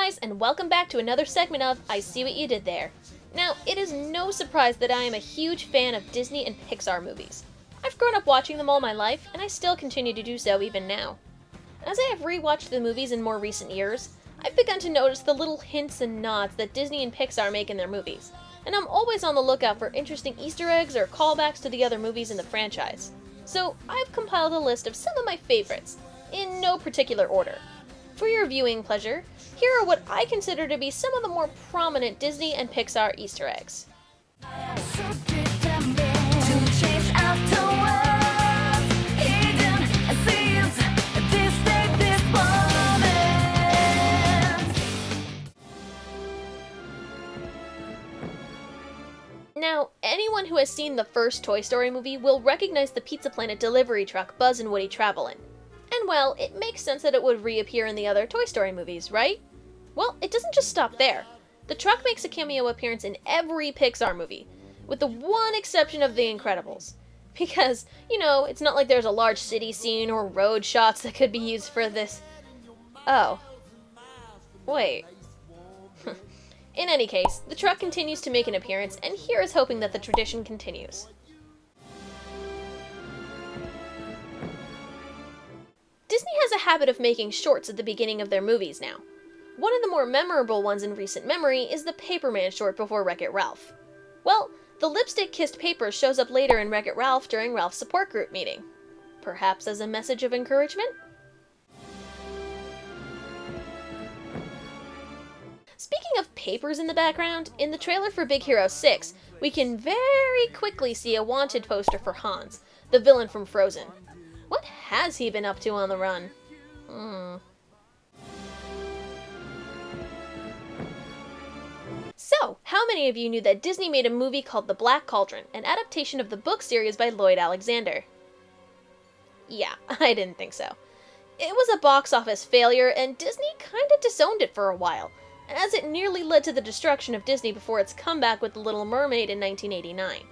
guys, and welcome back to another segment of I See What You Did There. Now, it is no surprise that I am a huge fan of Disney and Pixar movies. I've grown up watching them all my life, and I still continue to do so even now. As I have rewatched the movies in more recent years, I've begun to notice the little hints and nods that Disney and Pixar make in their movies, and I'm always on the lookout for interesting Easter eggs or callbacks to the other movies in the franchise. So, I've compiled a list of some of my favorites, in no particular order. For your viewing pleasure, here are what I consider to be some of the more prominent Disney and Pixar Easter eggs. Now, anyone who has seen the first Toy Story movie will recognize the Pizza Planet delivery truck Buzz and Woody travel in. And well, it makes sense that it would reappear in the other Toy Story movies, right? Well, it doesn't just stop there. The truck makes a cameo appearance in every Pixar movie, with the one exception of The Incredibles. Because, you know, it's not like there's a large city scene or road shots that could be used for this. Oh. Wait. In any case, the truck continues to make an appearance, and here is hoping that the tradition continues. Disney has a habit of making shorts at the beginning of their movies now. One of the more memorable ones in recent memory is the Paperman short before Wreck-It Ralph. Well, the lipstick-kissed paper shows up later in Wreck-It Ralph during Ralph's support group meeting. Perhaps as a message of encouragement? Speaking of papers in the background, in the trailer for Big Hero 6, we can very quickly see a wanted poster for Hans, the villain from Frozen. What has he been up to on the run? So, how many of you knew that Disney made a movie called The Black Cauldron, an adaptation of the book series by Lloyd Alexander? Yeah, I didn't think so. It was a box office failure, and Disney kinda disowned it for a while, as it nearly led to the destruction of Disney before its comeback with The Little Mermaid in 1989.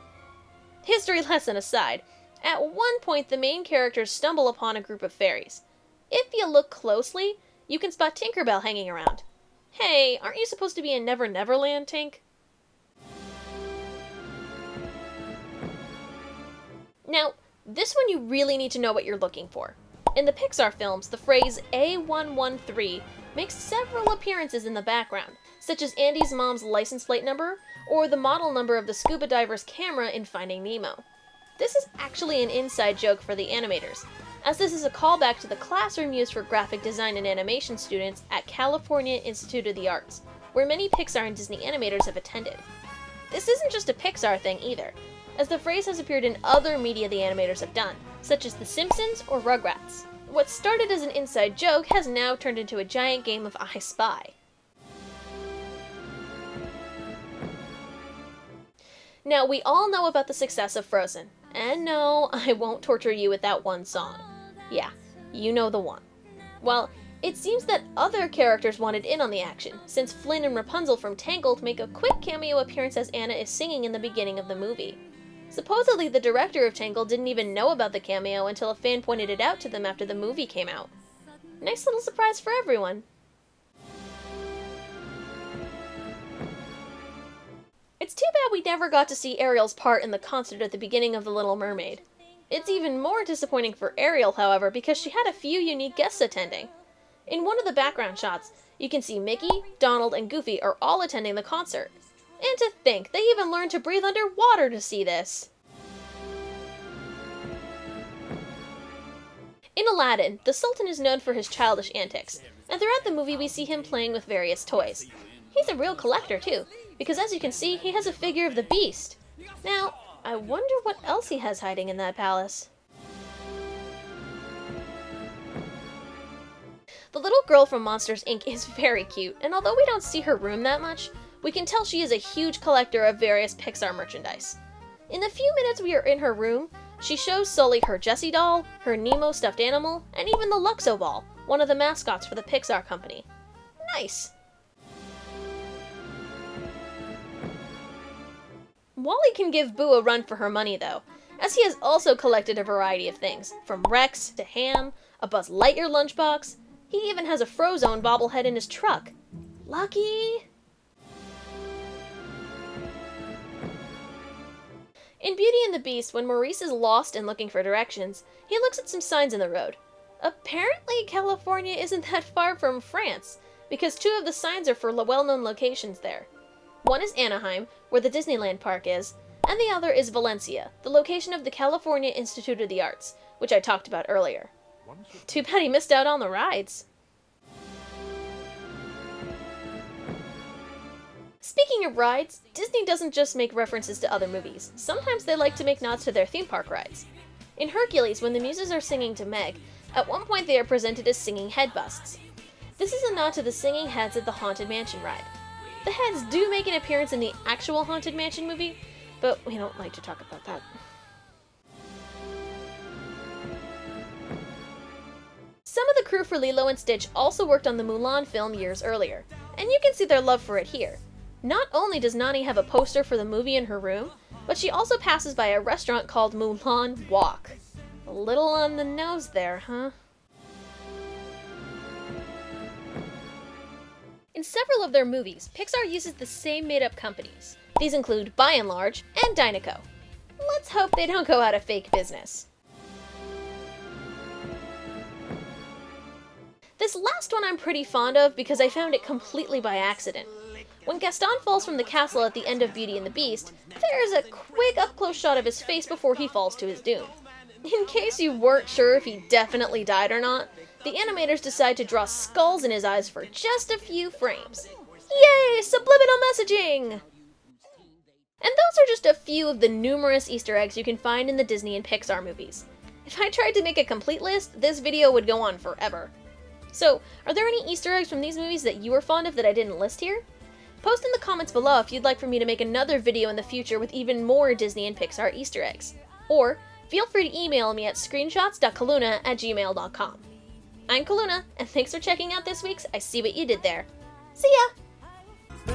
History lesson aside, at one point the main characters stumble upon a group of fairies. If you look closely, you can spot Tinkerbell hanging around. Hey, aren't you supposed to be in Never Never Land, Tink? Now, this one you really need to know what you're looking for. In the Pixar films, the phrase A113 makes several appearances in the background, such as Andy's mom's license plate number, or the model number of the scuba diver's camera in Finding Nemo. This is actually an inside joke for the animators, as this is a callback to the classroom used for graphic design and animation students at California Institute of the Arts, where many Pixar and Disney animators have attended. This isn't just a Pixar thing either, as the phrase has appeared in other media the animators have done, such as The Simpsons or Rugrats. What started as an inside joke has now turned into a giant game of I Spy. Now, we all know about the success of Frozen, and no, I won't torture you with that one song. Yeah, you know the one. Well, it seems that other characters wanted in on the action, since Flynn and Rapunzel from Tangled make a quick cameo appearance as Anna is singing in the beginning of the movie. Supposedly, the director of Tangled didn't even know about the cameo until a fan pointed it out to them after the movie came out. Nice little surprise for everyone. It's too bad we never got to see Ariel's part in the concert at the beginning of The Little Mermaid. It's even more disappointing for Ariel, however, because she had a few unique guests attending. In one of the background shots, you can see Mickey, Donald, and Goofy are all attending the concert. And to think, they even learned to breathe underwater to see this. In Aladdin, the Sultan is known for his childish antics, and throughout the movie we see him playing with various toys. He's a real collector too, because as you can see, he has a figure of the Beast. Now, I wonder what else he has hiding in that palace. The little girl from Monsters, Inc. is very cute, and although we don't see her room that much, we can tell she is a huge collector of various Pixar merchandise. In the few minutes we are in her room, she shows Sully her Jessie doll, her Nemo stuffed animal, and even the Luxo ball, one of the mascots for the Pixar company. Nice! Wally can give Boo a run for her money though, as he has also collected a variety of things, from Rex to Ham, a Buzz Lightyear lunchbox. He even has a Frozone bobblehead in his truck. Lucky! In Beauty and the Beast, when Maurice is lost and looking for directions, he looks at some signs in the road. Apparently, California isn't that far from France, because 2 of the signs are for well-known locations there. One is Anaheim, where the Disneyland park is, and the other is Valencia, the location of the California Institute of the Arts, which I talked about earlier. Too bad he missed out on the rides. Speaking of rides, Disney doesn't just make references to other movies. Sometimes they like to make nods to their theme park rides. In Hercules, when the Muses are singing to Meg, at one point they are presented as singing head busts. This is a nod to the singing heads at the Haunted Mansion ride. The heads do make an appearance in the actual Haunted Mansion movie, but we don't like to talk about that. Some of the crew for Lilo and Stitch also worked on the Mulan film years earlier, and you can see their love for it here. Not only does Nani have a poster for the movie in her room, but she also passes by a restaurant called Mulan Wok. A little on the nose there, huh? In several of their movies, Pixar uses the same made-up companies. These include By and Large and Dinoco. Let's hope they don't go out of fake business. This last one I'm pretty fond of because I found it completely by accident. When Gaston falls from the castle at the end of Beauty and the Beast, there's a quick up-close shot of his face before he falls to his doom. In case you weren't sure if he definitely died or not, the animators decide to draw skulls in his eyes for just a few frames. Yay! Subliminal messaging! And those are just a few of the numerous Easter eggs you can find in the Disney and Pixar movies. If I tried to make a complete list, this video would go on forever. So, are there any Easter eggs from these movies that you were fond of that I didn't list here? Post in the comments below if you'd like for me to make another video in the future with even more Disney and Pixar Easter eggs. Or, feel free to email me at screenshots.kaluna@gmail.com. I'm Kaluna, and thanks for checking out this week's I See What You Did There. See ya!